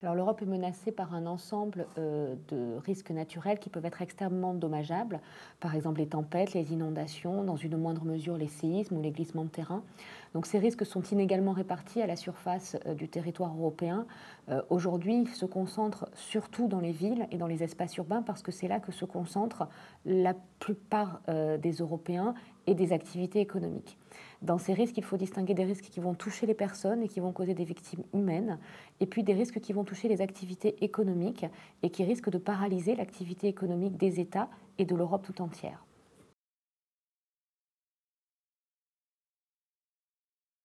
Alors l'Europe est menacée par un ensemble de risques naturels qui peuvent être extrêmement dommageables, par exemple les tempêtes, les inondations, dans une moindre mesure les séismes ou les glissements de terrain. Donc ces risques sont inégalement répartis à la surface du territoire européen. Aujourd'hui, ils se concentrent surtout dans les villes et dans les espaces urbains parce que c'est là que se concentrent la plupart des Européens et des activités économiques. Dans ces risques, il faut distinguer des risques qui vont toucher les personnes et qui vont causer des victimes humaines, et puis des risques qui vont toucher les activités économiques et qui risquent de paralyser l'activité économique des États et de l'Europe tout entière.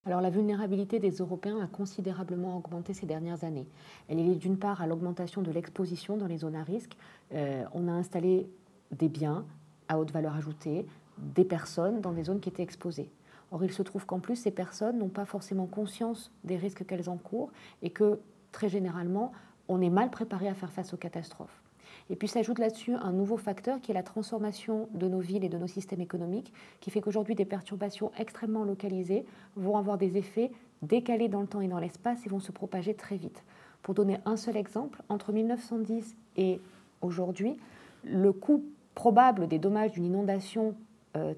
Alors la vulnérabilité des Européens a considérablement augmenté ces dernières années. Elle est liée d'une part à l'augmentation de l'exposition dans les zones à risque. On a installé des biens à haute valeur ajoutée, des personnes dans des zones qui étaient exposées. Or, il se trouve qu'en plus, ces personnes n'ont pas forcément conscience des risques qu'elles encourent et que, très généralement, on est mal préparé à faire face aux catastrophes. Et puis s'ajoute là-dessus un nouveau facteur qui est la transformation de nos villes et de nos systèmes économiques, qui fait qu'aujourd'hui des perturbations extrêmement localisées vont avoir des effets décalés dans le temps et dans l'espace et vont se propager très vite. Pour donner un seul exemple, entre 1910 et aujourd'hui, le coût probable des dommages d'une inondation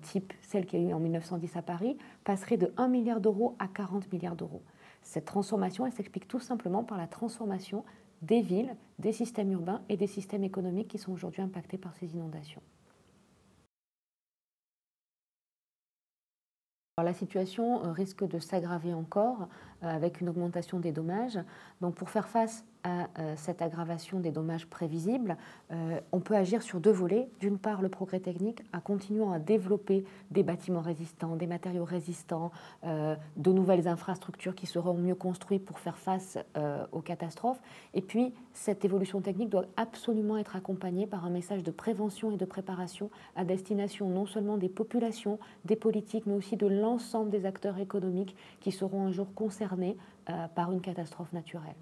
type celle qu'il y a eu en 1910 à Paris passerait de 1 milliard d'euros à 40 milliards d'euros. Cette transformation, elle s'explique tout simplement par la transformation des villes, des systèmes urbains et des systèmes économiques qui sont aujourd'hui impactés par ces inondations. Alors, la situation risque de s'aggraver encore avec une augmentation des dommages. Donc, pour faire face à cette aggravation des dommages prévisibles, on peut agir sur deux volets. D'une part, le progrès technique, en continuant à développer des bâtiments résistants, des matériaux résistants, de nouvelles infrastructures qui seront mieux construites pour faire face aux catastrophes. Et puis, cette évolution technique doit absolument être accompagnée par un message de prévention et de préparation à destination non seulement des populations, des politiques, mais aussi de l'ensemble des acteurs économiques qui seront un jour concernés par une catastrophe naturelle.